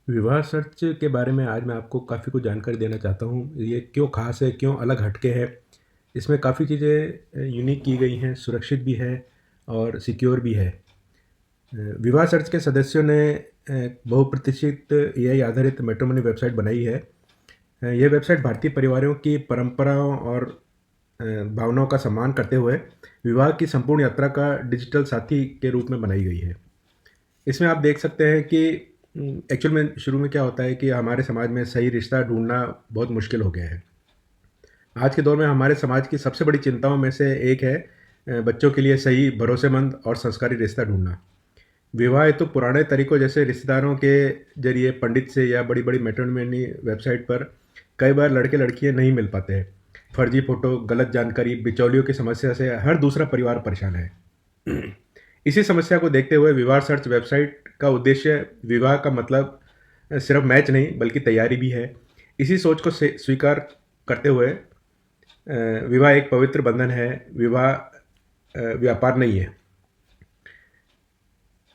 विवाह सर्च के बारे में आज मैं आपको काफ़ी कुछ जानकारी देना चाहता हूँ। ये क्यों ख़ास है, क्यों अलग हटके है। इसमें काफ़ी चीज़ें यूनिक की गई हैं, सुरक्षित भी है और सिक्योर भी है। विवाह सर्च के सदस्यों ने बहुप्रतीक्षित एआई आधारित मैट्रिमोनी वेबसाइट बनाई है। ये वेबसाइट भारतीय परिवारों की परंपराओं और भावनाओं का सम्मान करते हुए विवाह की संपूर्ण यात्रा का डिजिटल साथी के रूप में बनाई गई है। इसमें आप देख सकते हैं कि एक्चुअल में शुरू में क्या होता है कि हमारे समाज में सही रिश्ता ढूँढना बहुत मुश्किल हो गया है। आज के दौर में हमारे समाज की सबसे बड़ी चिंताओं में से एक है बच्चों के लिए सही, भरोसेमंद और संस्कारी रिश्ता ढूँढना। विवाह हेतु पुराने तरीकों जैसे रिश्तेदारों के ज़रिए पंडित से या बड़ी-बड़ी मैट्रिमोनी वेबसाइट पर कई बार लड़के-लड़कियाँ नहीं मिल पाते हैं। फर्जी फ़ोटो, गलत जानकारी, बिचौलियों की समस्या से हर दूसरा परिवार परेशान है। इसी समस्या को देखते हुए विवाह सर्च वेबसाइट का उद्देश्य विवाह का मतलब सिर्फ मैच नहीं बल्कि तैयारी भी है। इसी सोच को स्वीकार करते हुए विवाह एक पवित्र बंधन है, विवाह व्यापार नहीं है।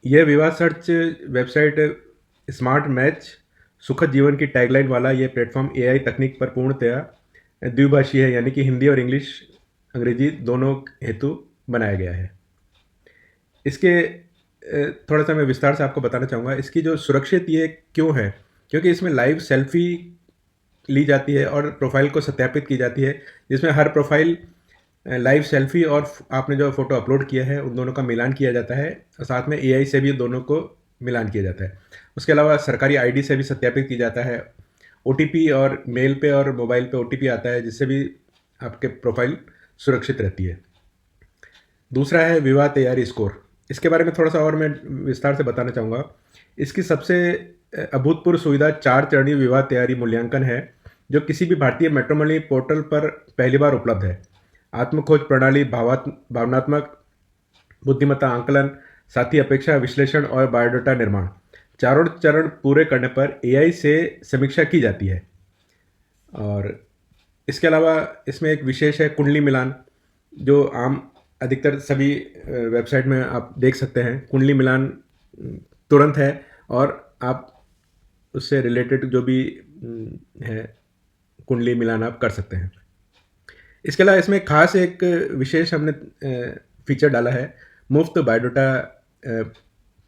यह विवाह सर्च वेबसाइट स्मार्ट मैच सुखद जीवन की टैगलाइन वाला ये प्लेटफॉर्म एआई तकनीक पर पूर्णतया द्विभाषी है, यानी कि हिंदी और इंग्लिश अंग्रेजी दोनों हेतु बनाया गया है। इसके थोड़ा-सा मैं विस्तार से आपको बताना चाहूँगा, इसकी जो सुरक्षित ये क्यों है? क्योंकि इसमें लाइव सेल्फ़ी ली जाती है और प्रोफ़ाइल को सत्यापित की जाती है, जिसमें हर प्रोफ़ाइल लाइव सेल्फ़ी और आपने जो फ़ोटो अपलोड किया है, उन दोनों का मिलान किया जाता है और साथ में एआई से भी दोनों को मिलान किया जाता है। उसके अलावा सरकारी आईडी से भी सत्यापित की जाता है। ओटीपी और मेल पे और मोबाइल पे ओटीपी आता है, जिससे भी आपके प्रोफ़ाइल सुरक्षित रहती है। दूसरा है विवाह तैयारी स्कोर। इसके बारे में थोड़ा-सा और मैं विस्तार से बताना चाहूँगा। इसकी सबसे अभूतपूर्व सुविधा 4 चरणीय विवाह तैयारी मूल्यांकन है, जो किसी भी भारतीय मैट्रिमोनी पोर्टल पर पहली बार उपलब्ध है। आत्म-खोज प्रणाली, भावनात्मक बुद्धिमत्ता आंकलन, साथी अपेक्षा विश्लेषण और बायोडाटा निर्माण। चारों चरण पूरे करने पर एआई से समीक्षा की जाती है। और इसके अलावा इसमें एक विशेष है कुंडली मिलान, जो आम अधिकतर सभी वेबसाइट में आप देख सकते हैं। कुंडली मिलान तुरंत है और आप उससे रिलेटेड जो भी है कुंडली मिलान आप कर सकते हैं। इसके अलावा इसमें खास एक विशेष हमने फीचर डाला है, मुफ्त बायोडाटा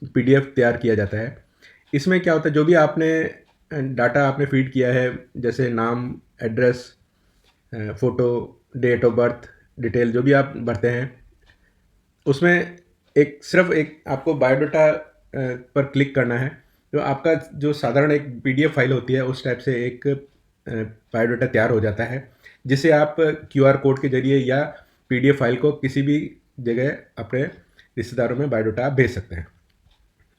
पीडीएफ तैयार किया जाता है। इसमें क्या होता है, जो भी आपने डाटा आपने फीड किया है, जैसे नाम, address, photo, date of birth, detail जो भी आप भरते हैं, उसमें सिर्फ एक आपको बायोडाटा पर क्लिक करना है। तो आपका जो साधारण एक पीडीएफ फाइल होती है, उस टाइप से एक बायोडाटा तैयार हो जाता है, जिसे आप क्यूआर कोड के ज़रिए या पीडीएफ फाइल को किसी भी जगह अपने रिश्तेदारों में बायोडाटा आप भेज सकते हैं।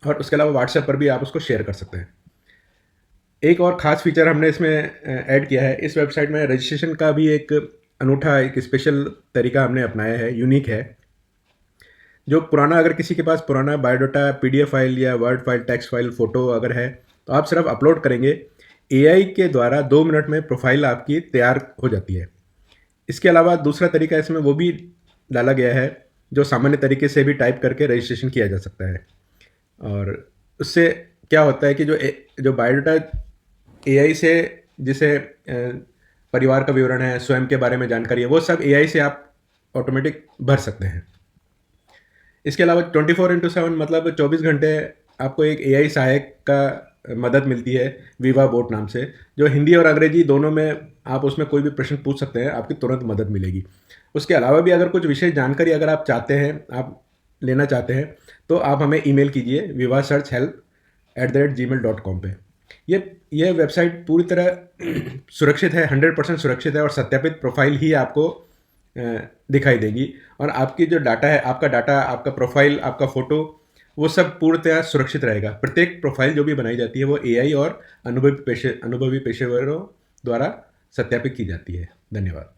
और उसके अलावा व्हाट्सएप पर भी आप उसको शेयर कर सकते हैं। एक और ख़ास फीचर हमने इसमें ऐड किया है। इस वेबसाइट में रजिस्ट्रेशन का भी एक अनूठा, एक स्पेशल तरीका हमने अपनाया है, यूनिक है। जो पुराना, अगर किसी के पास पुराना बायोडाटा पीडीएफ फाइल या word file, text file, photo अगर है, तो आप सिर्फ अपलोड करेंगे, एआई के द्वारा 2 मिनट में प्रोफाइल आपकी तैयार हो जाती है। इसके अलावा दूसरा तरीका इसमें वो भी डाला गया है, जो सामान्य तरीके से भी टाइप करके रजिस्ट्रेशन किया जा सकता है। और उससे क्या होता है कि जो बायोडाटा एआई से, जिसे परिवार का विवरण है, स्वयं के बारे में जानकारी है, वो सब एआई से आप ऑटोमेटिक भर सकते हैं। इसके अलावा 24/7 मतलब 24 घंटे आपको एक एआई सहायक का मदद मिलती है, विवा बोट नाम से, जो हिंदी और अंग्रेजी दोनों में आप उसमें कोई भी प्रश्न पूछ सकते हैं, आपकी तुरंत मदद मिलेगी। उसके अलावा भी अगर कुछ विशेष जानकारी अगर आप चाहते हैं, आप लेना चाहते हैं, तो आप हमें ईमेल कीजिए vivasearchhelp@gmail.com पे। ये वेबसाइट पूरी तरह सुरक्षित है, 100% सुरक्षित है और सत्यापित प्रोफाइल ही आपको दिखाई देगी। और आपकी जो डाटा है, आपका डाटा, आपका प्रोफाइल, आपका फ़ोटो, वो सब पूर्णतः सुरक्षित रहेगा। प्रत्येक प्रोफाइल जो भी बनाई जाती है, वो एआई और अनुभवी पेशेवरों द्वारा सत्यापित की जाती है। धन्यवाद।